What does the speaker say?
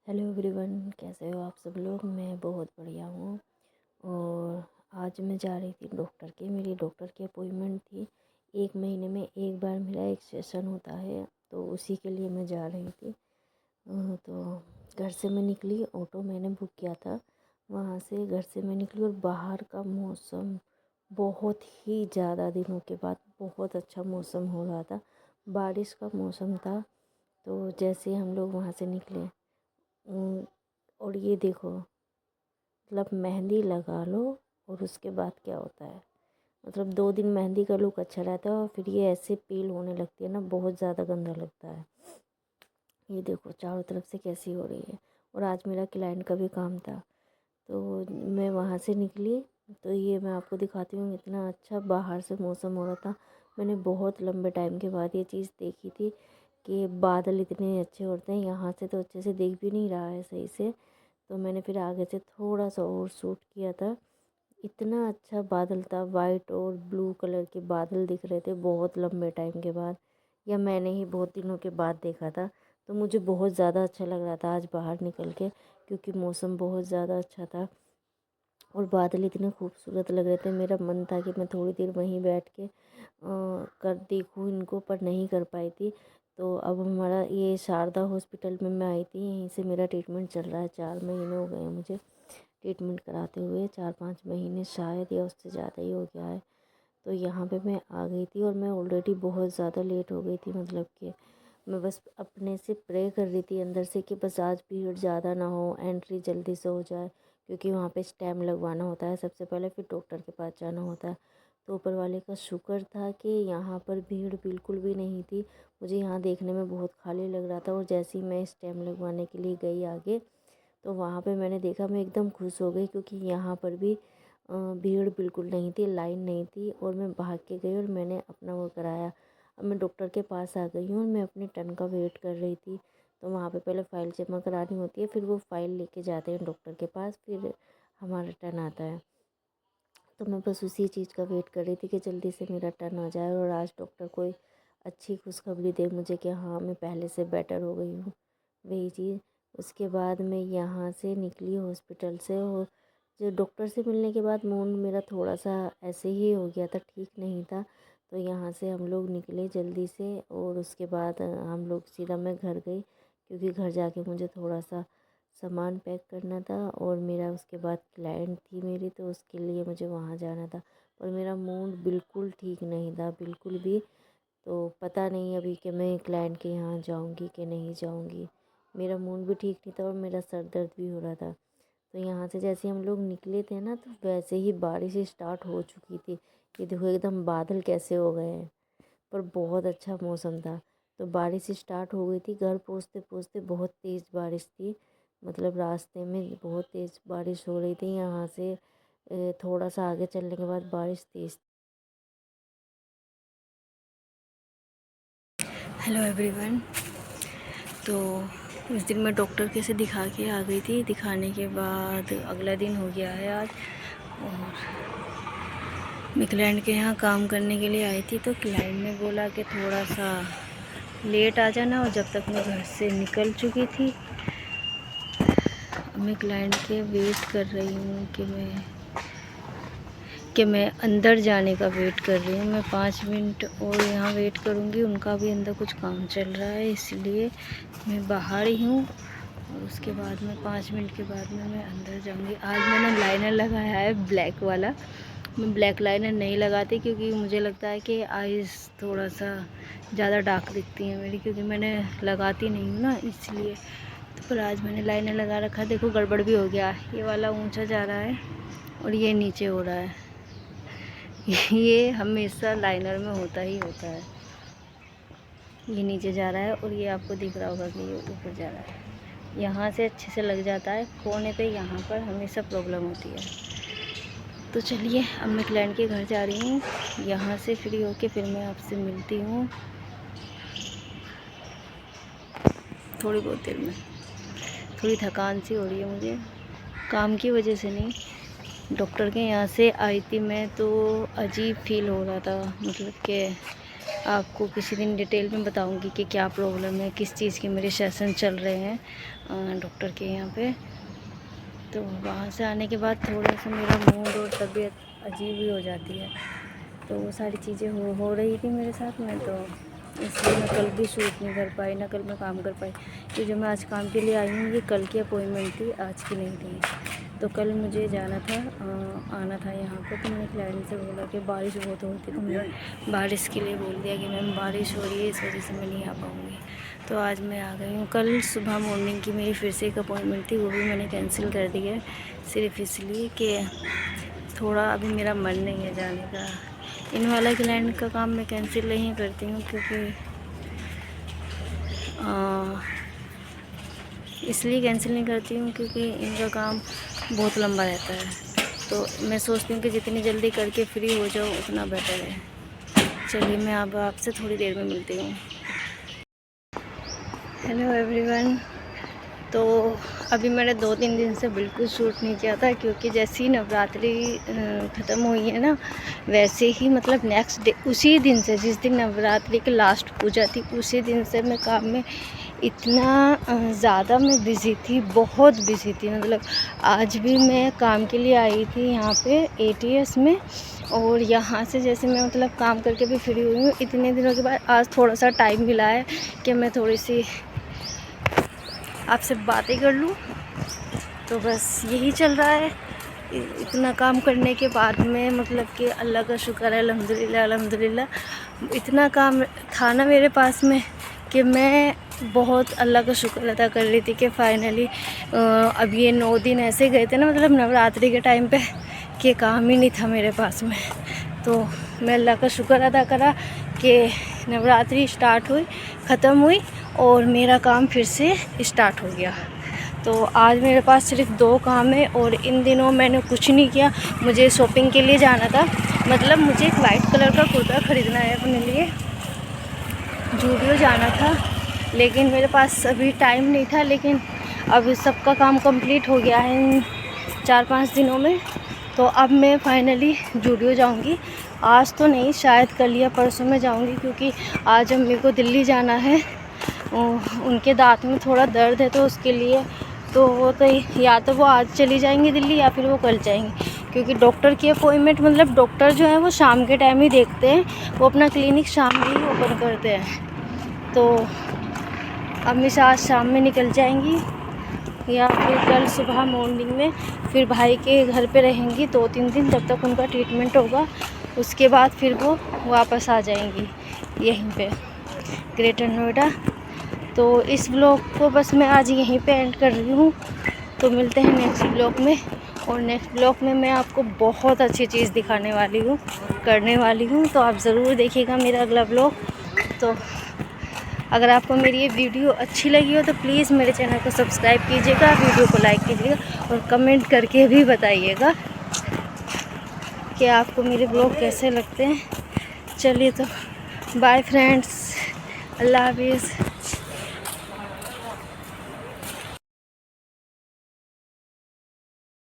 Hello everyone, कैसे हो आप सब लोग। मैं बहुत बढ़िया हूँ। और आज मैं जा रही थी डॉक्टर के। मेरी डॉक्टर की अपॉइंटमेंट थी। 1 महीने में एक बार मेरा एक सेशन होता है, तो उसी के लिए मैं जा रही थी। तो घर से मैं निकली, ऑटो मैंने बुक किया था। वहाँ से घर से मैं निकली और बाहर का मौसम बहुत ही ज़्यादा दिनों के बाद बहुत अच्छा मौसम हो रहा था। बारिश का मौसम था। तो जैसे हम लोग वहाँ से निकले, और ये देखो, मतलब मेहंदी लगा लो और उसके बाद क्या होता है, मतलब 2 दिन मेहंदी का लुक अच्छा रहता है और फिर ये ऐसे पील होने लगती है ना, बहुत ज़्यादा गंदा लगता है। ये देखो चारों तरफ से कैसी हो रही है। और आज मेरा क्लाइंट का भी काम था, तो मैं वहाँ से निकली। तो ये मैं आपको दिखाती हूँ, इतना अच्छा बाहर से मौसम हो रहा था। मैंने बहुत लंबे टाइम के बाद ये चीज़ देखी थी कि बादल इतने अच्छे होते हैं। यहाँ से तो अच्छे से देख भी नहीं रहा है सही से, तो मैंने फिर आगे से थोड़ा सा और शूट किया था। इतना अच्छा बादल था, वाइट और ब्लू कलर के बादल दिख रहे थे बहुत लंबे टाइम के बाद, या मैंने ही बहुत दिनों के बाद देखा था। तो मुझे बहुत ज़्यादा अच्छा लग रहा था आज बाहर निकल के, क्योंकि मौसम बहुत ज़्यादा अच्छा था और बादल इतने खूबसूरत लग रहे थे। मेरा मन था कि मैं थोड़ी देर वहीं बैठ के कर देखूँ इनको, पर नहीं कर पाई थी। तो अब हमारा ये शारदा हॉस्पिटल में मैं आई थी, यहीं से मेरा ट्रीटमेंट चल रहा है। 4 महीने हो गए हैं मुझे ट्रीटमेंट कराते हुए, 4-5 महीने शायद, या उससे ज़्यादा ही हो गया है। तो यहाँ पे मैं आ गई थी और मैं ऑलरेडी बहुत ज़्यादा लेट हो गई थी। मतलब कि मैं बस अपने से प्रे कर रही थी अंदर से कि बस आज भीड़ ज़्यादा ना हो, एंट्री जल्दी से हो जाए, क्योंकि वहाँ पे स्टैम्प लगवाना होता है सबसे पहले, फिर डॉक्टर के पास जाना होता है। तो ऊपर वाले का शुक्र था कि यहाँ पर भीड़ बिल्कुल भी नहीं थी। मुझे यहाँ देखने में बहुत खाली लग रहा था, और जैसे ही मैं स्टैम्प लगवाने के लिए गई आगे, तो वहाँ पे मैंने देखा, मैं एकदम खुश हो गई, क्योंकि यहाँ पर भी भीड़ बिल्कुल नहीं थी, लाइन नहीं थी। और मैं भाग के गई और मैंने अपना वो कराया। अब मैं डॉक्टर के पास आ गई हूँ और मैं अपने टर्न का वेट कर रही थी। तो वहाँ पे पहले फ़ाइल जमा करानी होती है, फिर वो फ़ाइल लेके जाते हैं डॉक्टर के पास, फिर हमारा टर्न आता है। तो मैं बस उसी चीज़ का वेट कर रही थी कि जल्दी से मेरा टर्न आ जाए और आज डॉक्टर कोई अच्छी खुशखबरी दे मुझे कि हाँ, मैं पहले से बेटर हो गई हूँ, वही चीज़। उसके बाद मैं यहाँ से निकली हॉस्पिटल से, और जो डॉक्टर से मिलने के बाद मूड मेरा थोड़ा सा ऐसे ही हो गया था, ठीक नहीं था। तो यहाँ से हम लोग निकले जल्दी से, और उसके बाद हम लोग सीधा मैं घर गई, क्योंकि घर जाके मुझे थोड़ा सा सामान पैक करना था। और मेरा उसके बाद क्लाइंट थी मेरी, तो उसके लिए मुझे वहाँ जाना था। और मेरा मूड बिल्कुल ठीक नहीं था, बिल्कुल भी। तो पता नहीं अभी कि मैं क्लाइंट के यहाँ जाऊँगी कि नहीं जाऊँगी। मेरा मूड भी ठीक नहीं था और मेरा सर दर्द भी हो रहा था। तो यहाँ से जैसे हम लोग निकले थे ना, तो वैसे ही बारिश स्टार्ट हो चुकी थी। ये देखो एकदम बादल कैसे हो गए हैं, पर बहुत अच्छा मौसम था। तो बारिश स्टार्ट हो गई थी, घर पहुँचते पहुँचते बहुत तेज़ बारिश थी। मतलब रास्ते में बहुत तेज़ बारिश हो रही थी। यहाँ से थोड़ा सा आगे चलने के बाद बारिश तेज़। Hello everyone. तो उस दिन मैं डॉक्टर के से दिखा के आ गई थी। दिखाने के बाद अगला दिन हो गया है आज, और मैं क्लाइंट के यहाँ काम करने के लिए आई थी। तो क्लाइंट ने बोला कि थोड़ा सा लेट आ जाना, और जब तक मैं घर से निकल चुकी थी, मैं क्लाइंट के वेट कर रही हूँ कि मैं अंदर जाने का वेट कर रही हूँ। मैं 5 मिनट और यहाँ वेट करूँगी, उनका भी अंदर कुछ काम चल रहा है, इसलिए मैं बाहर ही हूँ। और उसके बाद में 5 मिनट के बाद में मैं अंदर जाऊँगी। आज मैंने लाइनर लगाया है ब्लैक वाला। मैं ब्लैक लाइनर नहीं लगाती, क्योंकि मुझे लगता है कि आइज़ थोड़ा सा ज़्यादा डार्क दिखती हैं मेरी, क्योंकि मैंने लगाती नहीं हूँ ना, इसलिए। तो पर आज मैंने लाइनर लगा रखा। देखो गड़बड़ भी हो गया, ये वाला ऊंचा जा रहा है और ये नीचे हो रहा है। ये हमेशा लाइनर में होता ही होता है। ये नीचे जा रहा है और ये आपको दिख रहा होगा कि ये ऊपर जा रहा है। यहाँ से अच्छे से लग जाता है, कोने पे यहाँ पर हमेशा प्रॉब्लम होती है। तो चलिए, अब मैं क्लाइंट के घर जा रही हूँ। यहाँ से फ्री होके फिर मैं आपसे मिलती हूँ थोड़ी बहुत देर में। थोड़ी थकान सी हो रही है मुझे, काम की वजह से नहीं। डॉक्टर के यहाँ से आई थी मैं, तो अजीब फील हो रहा था, मतलब कि आपको किसी दिन डिटेल में बताऊंगी कि क्या प्रॉब्लम है, किस चीज़ के मेरे सेशन चल रहे हैं डॉक्टर के यहाँ पे। तो वहाँ से आने के बाद थोड़ा सा मेरा मूड और तबीयत अजीब ही हो जाती है। तो वो सारी चीज़ें हो रही थी मेरे साथ में, तो इसलिए मैं कल भी शूट नहीं कर पाई, ना कल मैं काम कर पाई। ये जो मैं आज काम के लिए आई हूँ ये कल की अपॉइंटमेंट थी, आज की नहीं थी। तो कल मुझे जाना था, आना था यहाँ पे। तो मैंने क्लाइंट से बोला कि बारिश बहुत हो रही थी, तो मैंने बारिश के लिए बोल दिया कि मैम बारिश हो रही है, इस वजह से मैं नहीं आ पाऊँगी। तो आज मैं आ गई हूँ। कल सुबह मॉर्निंग की मेरी फिर से एक अपॉइंटमेंट थी, वो भी मैंने कैंसिल कर दी है, सिर्फ इसलिए कि थोड़ा अभी मेरा मन नहीं है जाने का। इन वाला क्लाइंट का काम मैं कैंसिल नहीं करती हूँ, क्योंकि इसलिए कैंसिल नहीं करती हूँ क्योंकि इनका काम बहुत लंबा रहता है। तो मैं सोचती हूँ कि जितनी जल्दी करके फ्री हो जाओ उतना बेटर है। चलिए मैं अब आपसे थोड़ी देर में मिलती हूँ। Hello everyone. तो अभी मैंने 2-3 दिन से बिल्कुल शूट नहीं किया था, क्योंकि जैसे ही नवरात्रि ख़त्म हुई है ना, वैसे ही मतलब नेक्स्ट डे उसी दिन से, जिस दिन नवरात्रि की लास्ट पूजा थी, उसी दिन से मैं काम में इतना ज़्यादा मैं बिज़ी थी, बहुत बिज़ी थी। मतलब आज भी मैं काम के लिए आई थी यहाँ पे ATS में, और यहाँ से जैसे मैं मतलब काम करके भी फ्री हुई हूँ इतने दिनों के बाद, आज थोड़ा सा टाइम मिला है कि मैं थोड़ी सी आपसे बातें कर लूँ। तो बस यही चल रहा है। इतना काम करने के बाद में मतलब कि अल्लाह का शुक्र है, अल्हम्दुलिल्लाह अल्हम्दुलिल्लाह। इतना काम था ना मेरे पास में कि मैं बहुत अल्लाह का शुक्र अदा कर रही थी कि फ़ाइनली अब ये 9 दिन ऐसे गए थे ना, मतलब नवरात्रि के टाइम पे, कि काम ही नहीं था मेरे पास में। तो मैं अल्लाह का शुक्र अदा करा कि नवरात्रि स्टार्ट हुई, ख़त्म हुई, और मेरा काम फिर से स्टार्ट हो गया। तो आज मेरे पास सिर्फ 2 काम है, और इन दिनों मैंने कुछ नहीं किया। मुझे शॉपिंग के लिए जाना था, मतलब मुझे एक वाइट कलर का कुर्ता ख़रीदना है अपने लिए, जूडियो जाना था, लेकिन मेरे पास अभी टाइम नहीं था। लेकिन अब सबका काम कंप्लीट हो गया है इन 4-5 दिनों में। तो अब मैं फाइनली जूडियो जाऊंगी। आज तो नहीं, शायद कल या परसों में जाऊंगी, क्योंकि आज अम्मी को दिल्ली जाना है। उनके दांत में थोड़ा दर्द है, तो उसके लिए तो वो तो या तो वो आज चली जाएंगी दिल्ली, या फिर वो कल जाएंगी, क्योंकि डॉक्टर की अपॉइंटमेंट, मतलब डॉक्टर जो है वो शाम के टाइम ही देखते हैं, वो अपना क्लिनिक शाम में ही ओपन करते हैं। तो अम्मी आज शाम में निकल जाएंगी, या फिर कल सुबह मॉर्निंग में फिर भाई के घर पे रहेंगी 2-3 दिन, जब तक उनका ट्रीटमेंट होगा। उसके बाद फिर वो वापस आ जाएंगी यहीं पे ग्रेटर नोएडा। तो इस ब्लॉग को बस मैं आज यहीं पे एंड कर रही हूँ। तो मिलते हैं नेक्स्ट ब्लॉग में, और नेक्स्ट ब्लॉग में मैं आपको बहुत अच्छी चीज़ दिखाने वाली हूँ, करने वाली हूँ। तो आप ज़रूर देखिएगा मेरा अगला ब्लॉग। तो अगर आपको मेरी ये वीडियो अच्छी लगी हो तो प्लीज़ मेरे चैनल को सब्सक्राइब कीजिएगा, वीडियो को लाइक कीजिएगा, और कमेंट करके भी बताइएगा कि आपको मेरे ब्लॉग कैसे लगते हैं। चलिए तो बाय फ्रेंड्स, अल्लाह हाफिज़।